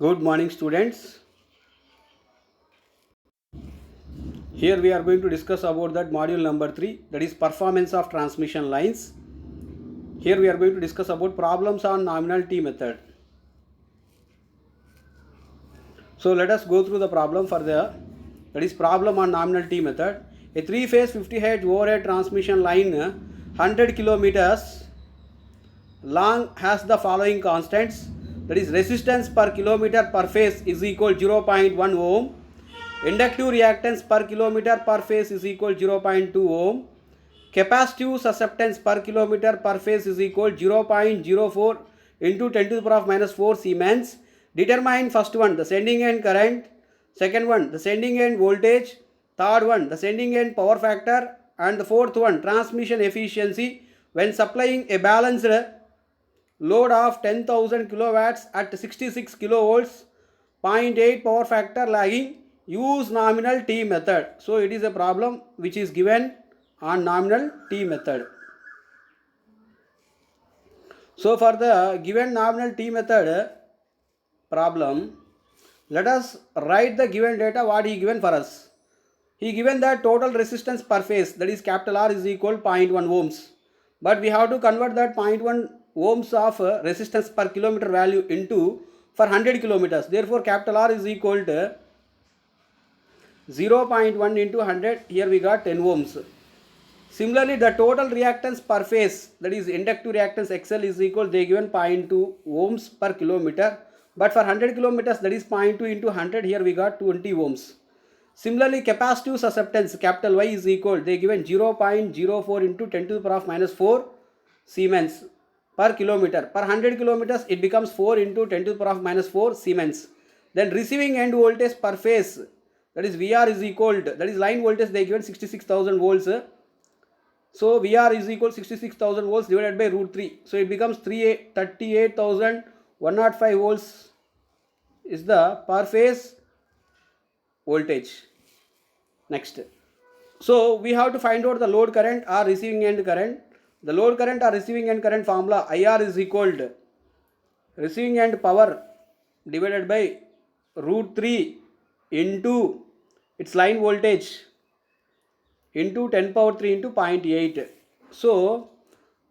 Good morning, students. Here we are going to discuss about that module number 3, that is performance of transmission lines. Here we are going to discuss about problems on nominal T method. So let us go through the problem for that is problem on nominal T method. A 3-phase 50 Hz overhead transmission line 100 kilometers long has the following constants, that is resistance per kilometer per phase is equal 0.1 ohm, inductive reactance per kilometer per phase is equal 0.2 ohm, capacitive susceptance per kilometer per phase is equal 0.04 into 10 to the power of minus 4 Siemens. Determine first one the sending end current, second one the sending end voltage, third one the sending end power factor, and the fourth one transmission efficiency when supplying a balanced load of 10,000 kilowatts at 66 kilovolts, 0.8 power factor lagging. Use nominal T method. So it is a problem which is given on nominal T method. So for the given nominal T method problem, let us write the given data what he given for us. He given that total resistance per phase, that is capital R, is equal 0.1 ohms. But we have to convert that 0.1 ohms of resistance per kilometer value into for 100 kilometers. Therefore capital R is equal to 0.1 into 100. Here we got 10 ohms. Similarly, the total reactance per phase, that is inductive reactance XL, is equal, they given 0.2 ohms per kilometer. But for 100 kilometers, that is 0.2 into 100. Here we got 20 ohms. Similarly, capacitive susceptance capital Y is equal, they given 0.04 into 10 to the power of minus 4 Siemens per kilometer. Per 100 kilometers, it becomes 4 into 10 to the power of minus 4 Siemens. Then receiving end voltage per phase, that is VR is equal to, that is line voltage, they given 66,000 volts. So VR is equal 66,000 volts divided by root 3. So it becomes 38,105 volts is the per phase voltage. Next. So we have to find out the load current or receiving end current. The load current or receiving end current formula, IR is equal to receiving end power divided by root 3 into its line voltage into 10 power 3 into 0.8. So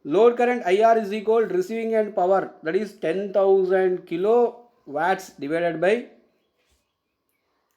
load current IR is equal to receiving end power, that is 10,000 kilowatts divided by,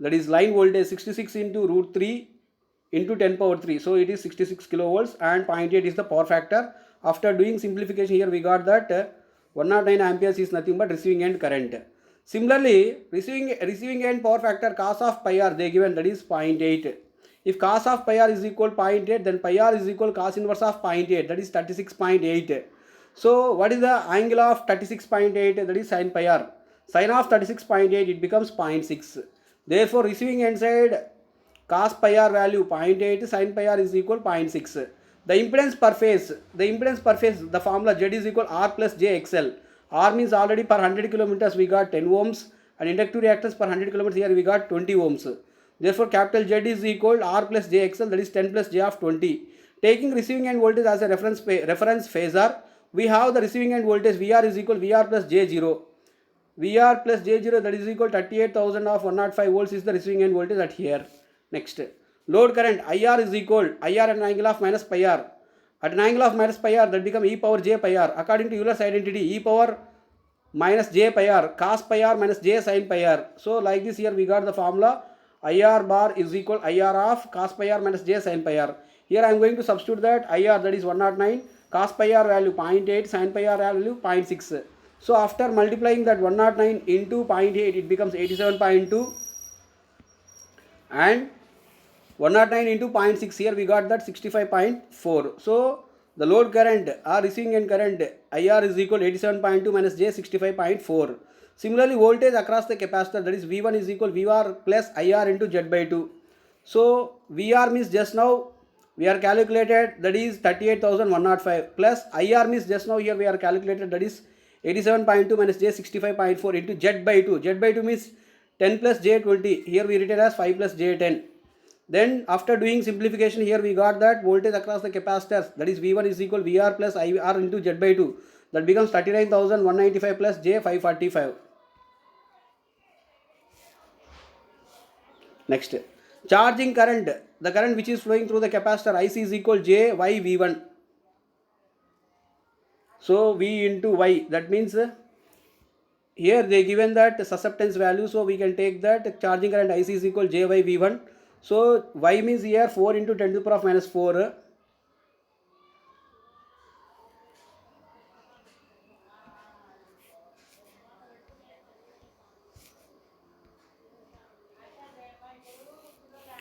that is line voltage 66 into root 3 into 10 power 3. So it is 66 kilovolts and 0.8 is the power factor. After doing simplification, here we got that 109 amperes is nothing but receiving end current. Similarly, receiving end power factor cos of pi r, they given, that is 0.8. If cos of pi r is equal 0.8, then pi r is equal cos inverse of 0.8, that is 36.8. So what is the angle of 36.8? That is sin pi r. Sin of 36.8, it becomes 0.6. Therefore receiving end side cos pi r value 0.8, sin pi r is equal 0.6. The impedance per phase, the formula Z is equal R plus J XL. R means already per 100 kilometers we got 10 ohms, and inductive reactance per 100 kilometers, here we got 20 ohms. Therefore capital Z is equal R plus J XL, that is 10 plus J of 20. Taking receiving end voltage as a reference phasor, we have the receiving end voltage VR is equal VR plus J0. VR plus J0, that is equal 38,000 of 105 volts is the receiving end voltage at here. Next, load current IR is equal IR at an angle of minus pi r. At an angle of minus pi r, that become e power j pi r. According to Euler's identity, e power minus j pi r, cos pi r minus j sin pi r. So like this, here we got the formula IR bar is equal IR of cos pi r minus j sin pi r. Here I am going to substitute that IR, that is 109, cos pi r value 0.8, sin pi r value 0.6. So after multiplying that 109 into 0.8, it becomes 87.2, and 109 into 0.6, here we got that 65.4. So the load current or receiving end current IR is equal 87.2 minus J 65.4. Similarly, voltage across the capacitor, that is V1 is equal VR plus IR into Z by 2. So VR means just now we are calculated, that is 38,105, plus IR means just now here we are calculated, that is 87.2 minus J 65.4 into Z by 2. Z by 2 means 10 plus J 20. Here we written as 5 plus J 10. Then after doing simplification, here we got that voltage across the capacitors, that is V1 is equal VR plus IR into Z by 2. That becomes 39,195 plus J 545. Next, charging current, the current which is flowing through the capacitor IC is equal J Y V1. So V into Y, that means here they given that susceptance value, so we can take that charging current IC is equal J Y V1. So Y means here 4 into 10 to the power of minus 4.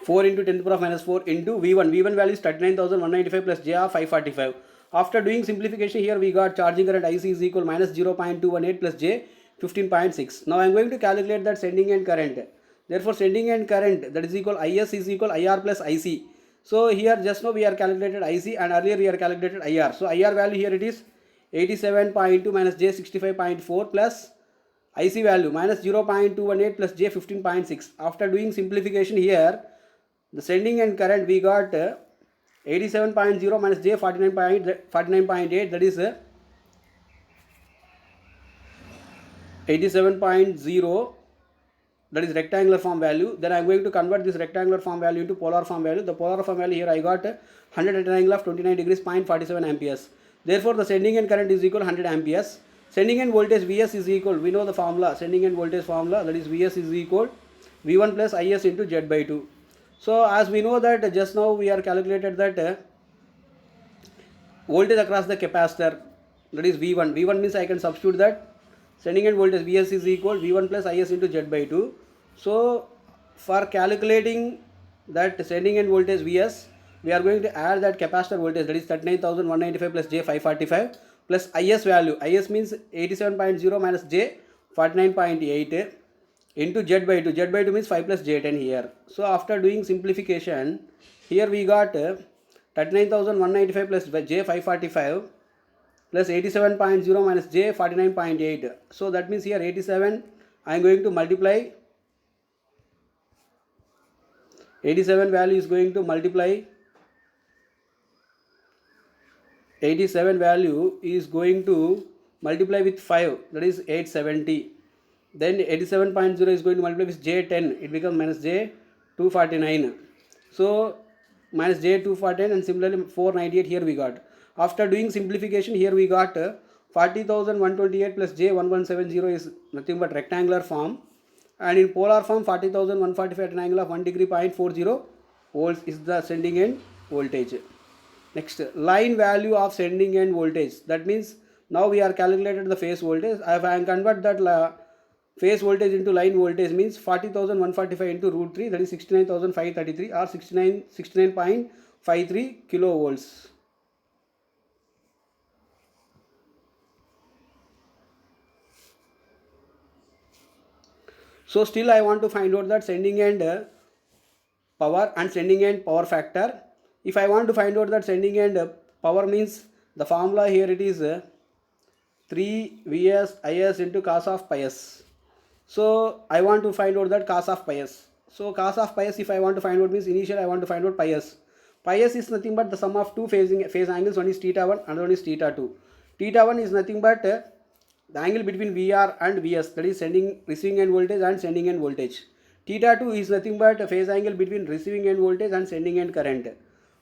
4 into 10 to the power of minus 4 into V1. V1 value is 39,195 plus J of 545. After doing simplification here, we got charging current IC is equal minus 0.218 plus J 15.6. Now I am going to calculate that sending end current. Therefore, sending end current, that is equal IS is equal IR plus IC. So here just now we are calculated IC and earlier we are calculated IR. So IR value here it is 87.2 minus J 65.4 plus IC value minus 0.218 plus J 15.6. After doing simplification here, the sending end current we got 87.0 minus J 49.8, that is 87.0, that is rectangular form value. Then I am going to convert this rectangular form value into polar form value. The polar form value here I got 100 at an angle of 29 degrees 0.47 amperes. Therefore the sending end current is equal 100 amperes. Sending end voltage Vs is equal, we know the formula, sending end voltage formula, that is Vs is equal V1 plus Is into Z by 2. So as we know that just now we are calculated that voltage across the capacitor, that is V1. V1 means I can substitute that sending end voltage Vs is equal V1 plus Is into Z by 2. So for calculating that sending end voltage Vs, we are going to add that capacitor voltage, that is 39,195 plus J 545 plus Is value. Is means 87.0 minus J 49.8 into Z by 2. Z by 2 means 5 plus J10 here. So after doing simplification, here we got 39,195 plus J 545 plus 87.0 minus J 49.8. So that means here 87, I am going to multiply, 87 value is going to multiply, 87 value is going to multiply with 5, that is 870. Then 87.0 is going to multiply with J10, it becomes minus J249. So minus J249 and similarly 498 here we got. After doing simplification here we got 40,128 plus J1170 is nothing but rectangular form, and in polar form 40,145 at an angle of 1 degree 0.40 volts is the sending end voltage. Next, line value of sending end voltage, that means now we are calculated the phase voltage. If I convert that phase voltage into line voltage means 40,145 into root 3, that is 69,533 or 69.53 kilovolts. So still I want to find out that sending end power and sending end power factor. If I want to find out that sending end power means the formula here it is 3 Vs Is into cos of pi s. So I want to find out that cos of pi s. So cos of pi s if I want to find out means initially I want to find out pi s. Pi s is nothing but the sum of two phase angles, one is theta 1 and one is theta 2. Theta 1 is nothing but the angle between Vr and Vs, that is receiving end voltage and sending end voltage. Theta 2 is nothing but a phase angle between receiving end voltage and sending end current.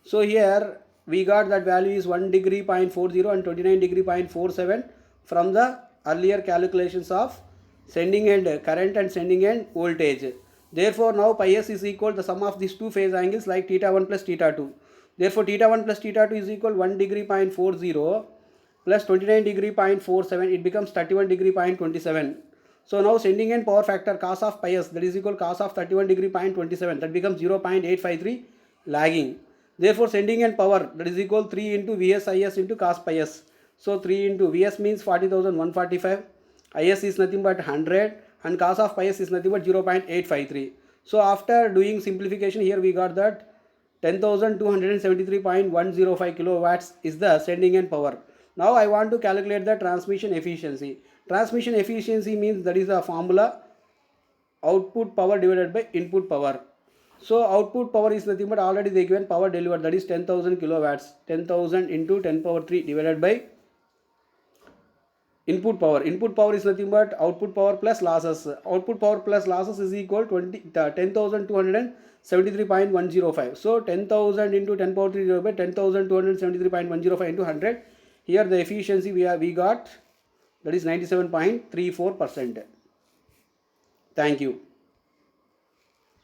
So here we got that value is 1 degree 0.40 and 29 degree 0.47 from the earlier calculations of sending end current and sending end voltage. Therefore now pi s is equal the sum of these two phase angles like theta 1 plus theta 2. Therefore theta 1 plus theta 2 is equal 1 degree 0.40 plus 29 degree 0.47, it becomes 31 degree 0.27. So now sending end power factor cos of pi s, that is equal cos of 31 degree 0.27, that becomes 0.853 lagging. Therefore sending end power, that is equal 3 into Vs Is into cos pi s. So 3 into Vs means 40,145, Is is nothing but 100 and cos of pi s is nothing but 0.853. So after doing simplification here we got that 10,273.105 kilowatts is the sending end power. Now I want to calculate the transmission efficiency. Transmission efficiency means that is the formula output power divided by input power. So output power is nothing but already they given power delivered, that is 10,000 kilowatts. 10,000 into 10 power 3 divided by Input power is nothing but output power plus losses. Output power plus losses is equal 10,273.105. So 10,000 into 10 power 3 divided by 10,273.105 into 100. Here the efficiency we got, that is 97.34%. Thank you.